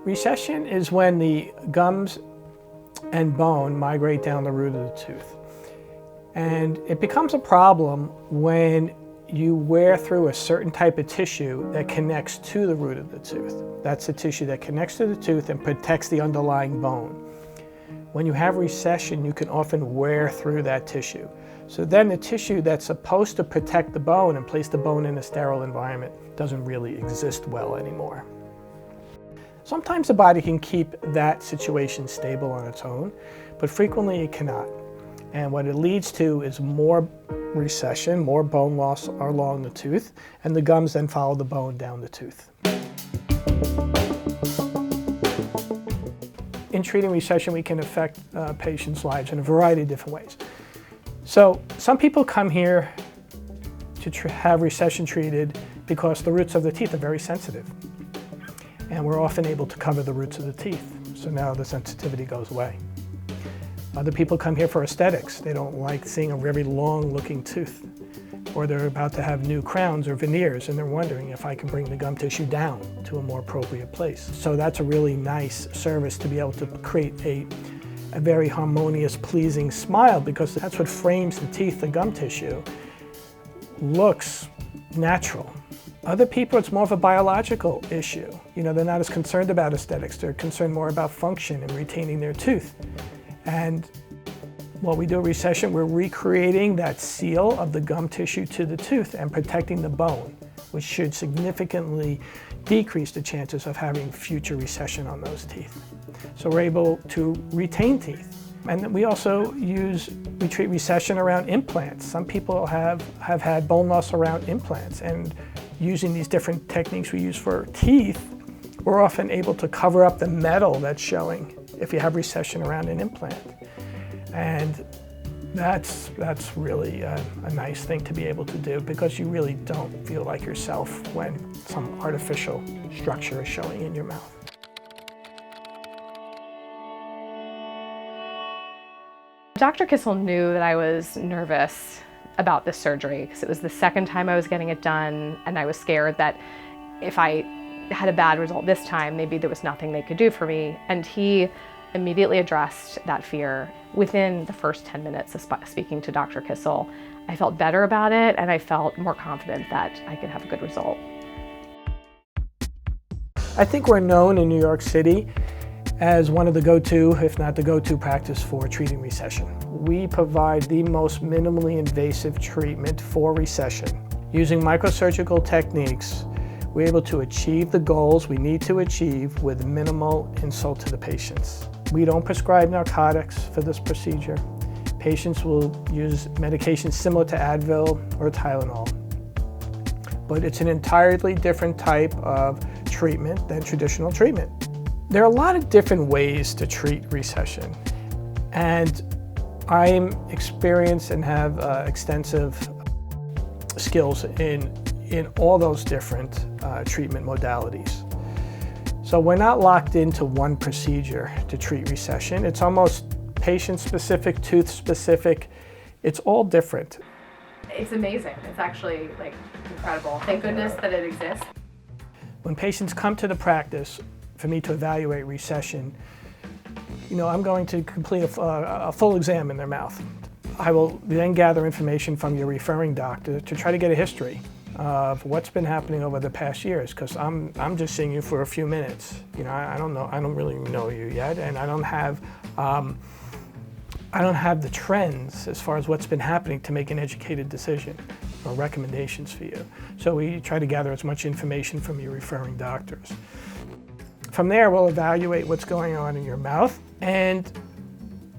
Recession is when the gums and bone migrate down the root of the tooth. And it becomes a problem when you wear through a certain type of tissue that connects to the root of the tooth. That's the tissue that connects to the tooth and protects the underlying bone. When you have recession, you can often wear through that tissue. So then the tissue that's supposed to protect the bone and place the bone in a sterile environment doesn't really exist well anymore. Sometimes the body can keep that situation stable on its own, but frequently it cannot. And what it leads to is more recession, more bone loss along the tooth, and the gums then follow the bone down the tooth. In treating recession, we can affect patients' lives in a variety of different ways. So some people come here to have recession treated because the roots of the teeth are very sensitive. And we're often able to cover the roots of the teeth. So now the sensitivity goes away. Other people come here for aesthetics. They don't like seeing a very long-looking tooth. Or they're about to have new crowns or veneers and they're wondering if I can bring the gum tissue down to a more appropriate place. So that's a really nice service to be able to create a very harmonious, pleasing smile, because that's what frames the teeth. The gum tissue looks natural. Other people, it's more of a biological issue. They're not as concerned about aesthetics. They're concerned more about function and retaining their tooth. And what we do at Recession, we're recreating that seal of the gum tissue to the tooth and protecting the bone, which should significantly decrease the chances of having future recession on those teeth. So we're able to retain teeth. And we also treat recession around implants. Some people have had bone loss around implants, and using these different techniques we use for teeth, we're often able to cover up the metal that's showing if you have recession around an implant. And that's really a nice thing to be able to do, because you really don't feel like yourself when some artificial structure is showing in your mouth. Dr. Kissel knew that I was nervous about this surgery because it was the second time I was getting it done, and I was scared that if I had a bad result this time, maybe there was nothing they could do for me. And he immediately addressed that fear. Within the first 10 minutes of speaking to Dr. Kissel, I felt better about it, and I felt more confident that I could have a good result. I think we're known in New York City as one of the go-to, if not the go-to practice for treating recession. We provide the most minimally invasive treatment for recession. Using microsurgical techniques, we're able to achieve the goals we need to achieve with minimal insult to the patients. We don't prescribe narcotics for this procedure. Patients will use medications similar to Advil or Tylenol. But it's an entirely different type of treatment than traditional treatment. There are a lot of different ways to treat recession, and I'm experienced and have extensive skills in all those different treatment modalities. So we're not locked into one procedure to treat recession. It's almost patient-specific, tooth-specific. It's all different. It's amazing. It's actually incredible. Thank goodness that it exists. When patients come to the practice for me to evaluate recession, I'm going to complete a full exam in their mouth. I will then gather information from your referring doctor to try to get a history of what's been happening over the past years, because I'm just seeing you for a few minutes. I don't really know you yet, and I don't have the trends as far as what's been happening to make an educated decision or recommendations for you. So we try to gather as much information from your referring doctors. From there, we'll evaluate what's going on in your mouth, and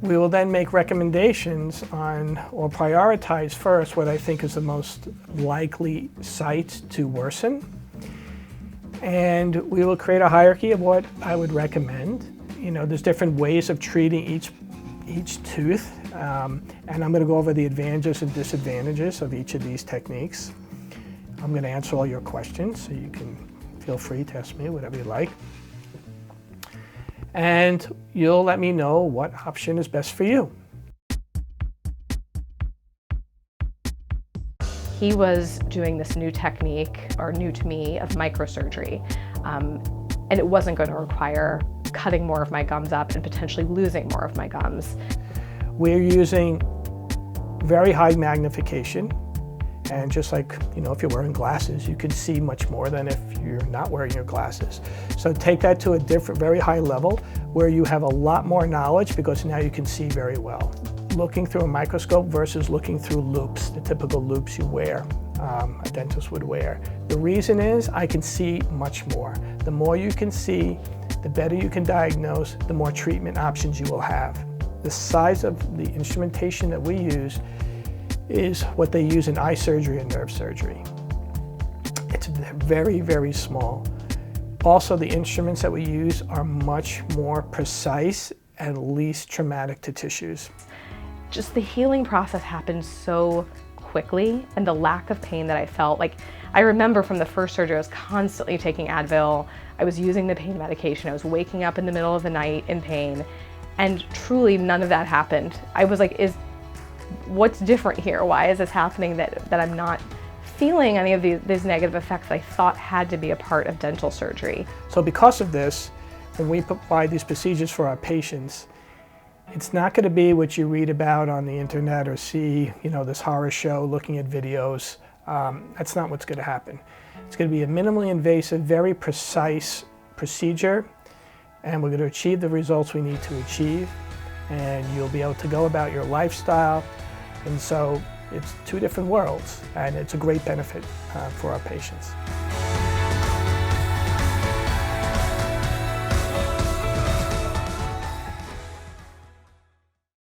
we will then make recommendations on, or prioritize first, what I think is the most likely site to worsen. And we will create a hierarchy of what I would recommend. There's different ways of treating each tooth, and I'm going to go over the advantages and disadvantages of each of these techniques. I'm going to answer all your questions, so you can feel free to ask me whatever you like. And you'll let me know what option is best for you. He was doing this new technique, or new to me, of microsurgery. And it wasn't going to require cutting more of my gums up and potentially losing more of my gums. We're using very high magnification, and just like, if you're wearing glasses, you can see much more than if you're not wearing your glasses. So take that to a different, very high level where you have a lot more knowledge, because now you can see very well. Looking through a microscope versus looking through loupes, the typical loupes you wear, a dentist would wear. The reason is I can see much more. The more you can see, the better you can diagnose, the more treatment options you will have. The size of the instrumentation that we use is what they use in eye surgery and nerve surgery. It's very, very small. Also, the instruments that we use are much more precise and least traumatic to tissues. Just the healing process happened so quickly, and the lack of pain that I felt, like I remember from the first surgery, I was constantly taking Advil, I was using the pain medication, I was waking up in the middle of the night in pain, and truly none of that happened. I was like, what's different here? Why is this happening that I'm not feeling any of these negative effects that I thought had to be a part of dental surgery? So because of this, when we provide these procedures for our patients, it's not going to be what you read about on the internet or see, this horror show looking at videos. That's not what's going to happen. It's going to be a minimally invasive, very precise procedure, and we're going to achieve the results we need to achieve, and you'll be able to go about your lifestyle. And so it's two different worlds, and it's a great benefit for our patients.